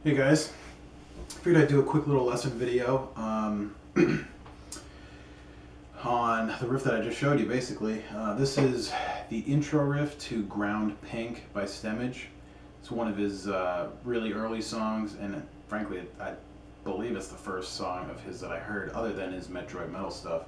Hey guys, figured I'd do a quick little lesson video on the riff that I just showed you. Basically, this is the intro riff to Ground Pink by Stemage. It's one of his really early songs, and frankly, I believe it's the first song of his that I heard, other than his Metroid Metal stuff.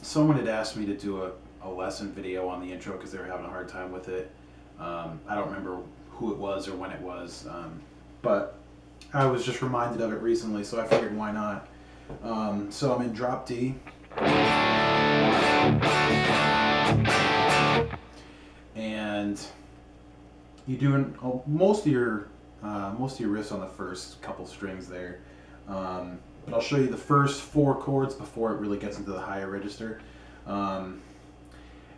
Someone had asked me to do a lesson video on the intro because they were having a hard time with it. I don't remember who it was or when it was, but I was just reminded of it recently, so I figured why not. So I'm in drop D, and you do most of your riffs on the first couple strings there, but I'll show you the first 4 chords before it really gets into the higher register.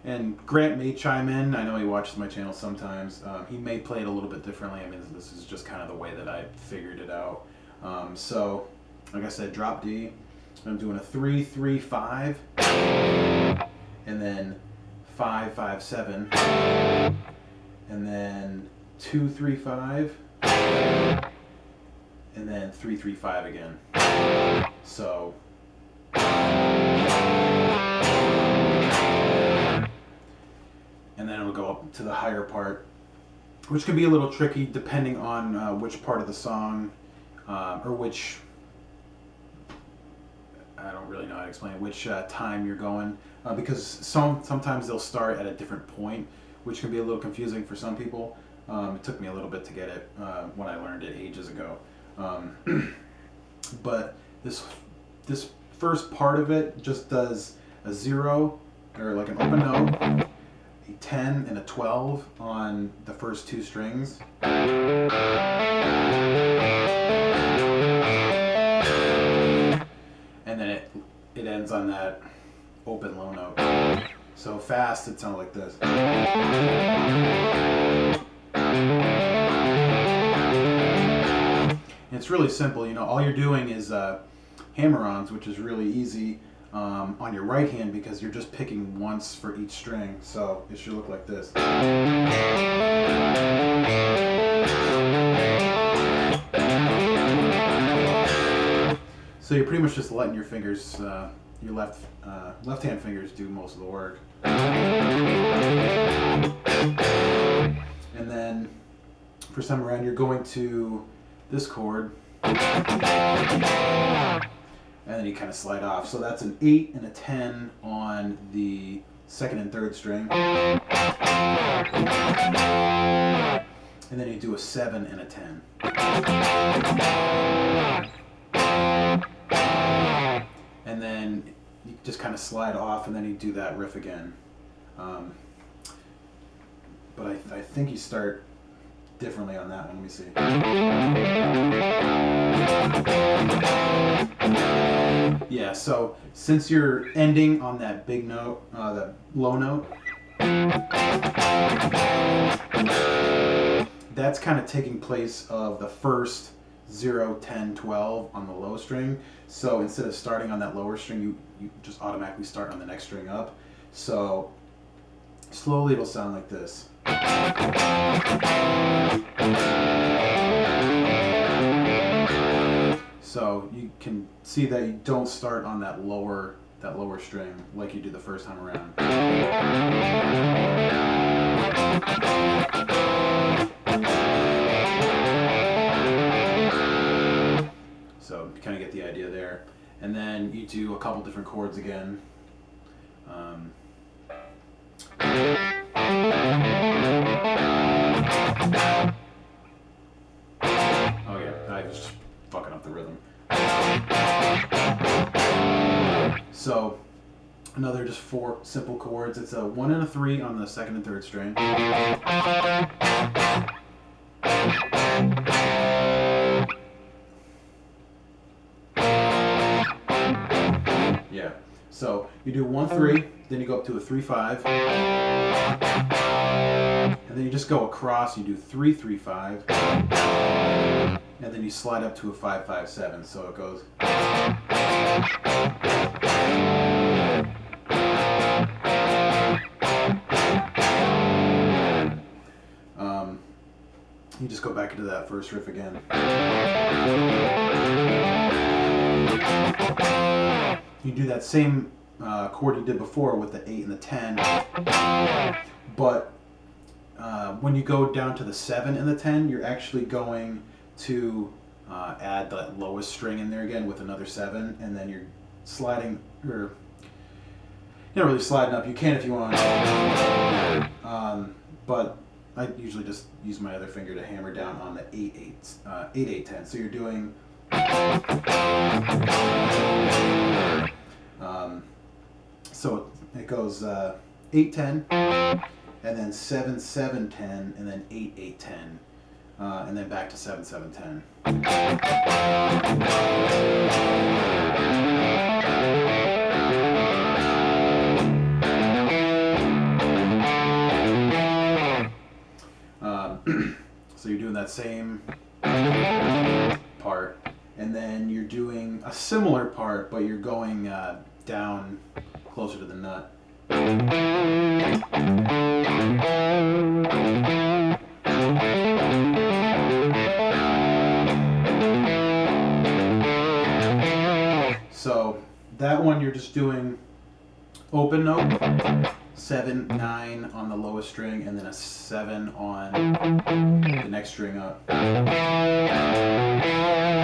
And Grant may chime in. I know he watches my channel sometimes. He may play it a little bit differently. I mean, this is just kind of the way that I figured it out. So, like I said, drop D. I'm doing a 3-3-5, and then 5-5-7, and then 2-3-5, and then 3-3-5 again. So. And then it'll go up to the higher part, which can be a little tricky depending on which part of the song, or which, I don't really know how to explain it, which time you're going, because sometimes they'll start at a different point, which can be a little confusing for some people. It took me a little bit to get it when I learned it ages ago. But this first part of it just does a 0, or like an open note, a 10 and a 12 on the first 2 strings. And then it ends on that open low note. So fast, it sounds like this. And it's really simple, you know, all you're doing is hammer-ons, which is really easy on your right hand because you're just picking once for each string. So it should look like this. So you're pretty much just letting your fingers, your left-hand fingers do most of the work. And then for some round you're going to this chord, and then you kind of slide off. So that's an 8 and a 10 on the 2nd and 3rd string. And then you do a 7 and a 10. And then you just kind of slide off, and then you do that riff again. But I think you start differently on that one. Let me see. Yeah, so since you're ending on that big note, that low note, that's kind of taking place of the first 0, 10, 12 on the low string. So instead of starting on that lower string, you just automatically start on the next string up. So slowly it'll sound like this. So you can see that you don't start on that lower string like you do the first time around. So you kind of get the idea there. And then you do a couple different chords again. Oh yeah, I was just fucking up the rhythm. So another just 4 simple chords. It's a 1 and a 3 on the 2nd and 3rd string. Yeah. So you do 1-3, then you go up to a 3-5, and then you just go across. You do 3-3-5, and then you slide up to a 5-5-7. So it goes. You you just go back into that first riff again. You do that same chord you did before with the 8 and the 10, but when you go down to the 7 and the 10, you're actually going to add that lowest string in there again with another 7, and then you're sliding, or you're not really sliding up. You can if you want, but I usually just use my other finger to hammer down on the 8 8 10. So you're doing so it goes 8 10, and then 7 7 10, and then 8 8 10, and then back to 7 7 10. So you're doing that same part, and then you're doing a similar part, but you're going down closer to the nut. So that one you're just doing open note, 7 9 on the lowest string, and then a 7 on the next string up.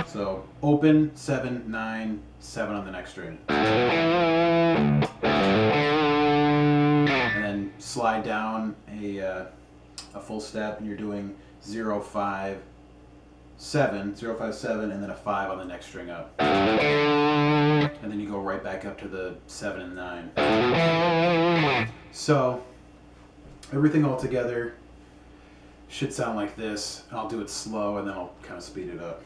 So open, 7 9 7 on the next string, and then slide down a full step, and you're doing 0 5 7 0 5 7, and then a 5 on the next string up, and then you go right back up to the 7 and 9. So everything all together should sound like this. I'll do it slow, and then I'll kind of speed it up.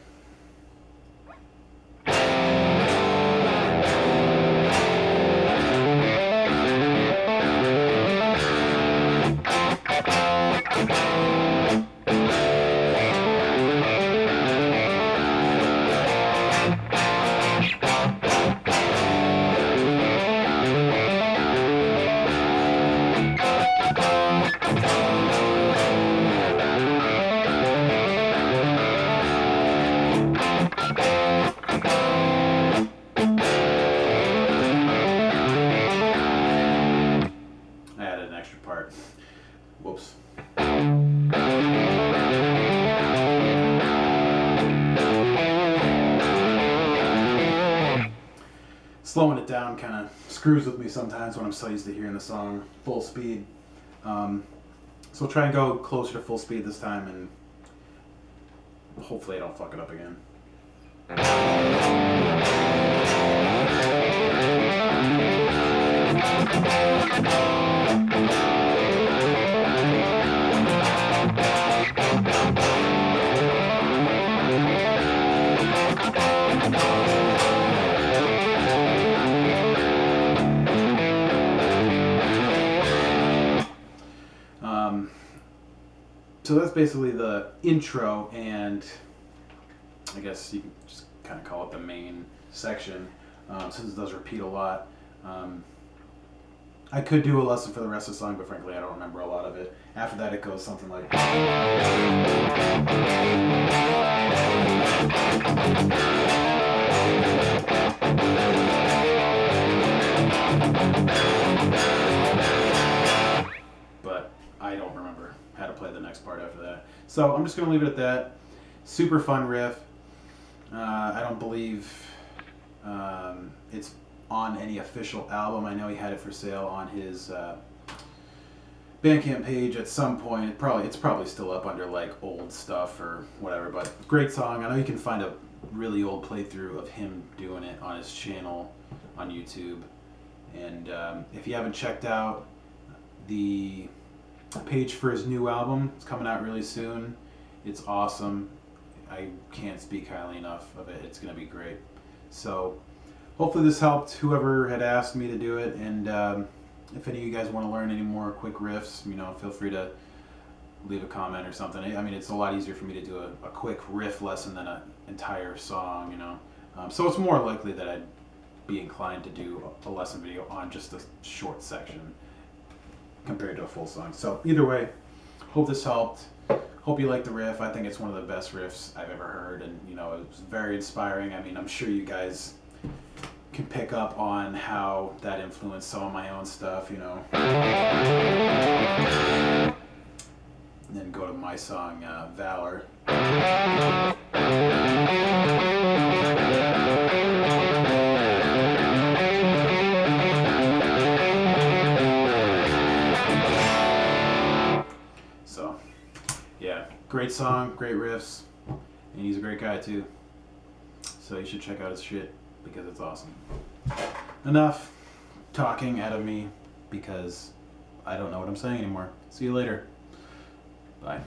Whoops. Slowing it down kind of screws with me sometimes when I'm so used to hearing the song full speed. So I'll try and go closer to full speed this time, and hopefully I don't fuck it up again. So that's basically the intro, and I guess you can just kind of call it the main section, since it does repeat a lot. I could do a lesson for the rest of the song, but frankly I don't remember a lot of it. After that it goes something like... But I don't remember how to play the next part after that. So I'm just going to leave it at that. Super fun riff. I don't believe it's on any official album. I know he had it for sale on his Bandcamp page at some point. It's probably still up under like old stuff or whatever, but great song. I know you can find a really old playthrough of him doing it on his channel on YouTube. And if you haven't checked out the page for his new album, it's coming out really soon. It's awesome. I can't speak highly enough of it. It's going to be great. So hopefully this helped whoever had asked me to do it, and if any of you guys want to learn any more quick riffs, feel free to leave a comment or something. I mean, it's a lot easier for me to do a quick riff lesson than an entire song, so it's more likely that I'd be inclined to do a lesson video on just a short section compared to a full song. So either way, hope this helped. hope you like the riff. I think it's one of the best riffs I've ever heard, and you know, it was very inspiring. I mean, I'm sure you guys can pick up on how that influenced some of my own stuff, you know. And then go to my song, Valor. So, yeah, great song, great riffs, and he's a great guy too. So you should check out his shit because it's awesome. Enough talking out of me because I don't know what I'm saying anymore. See you later. Bye.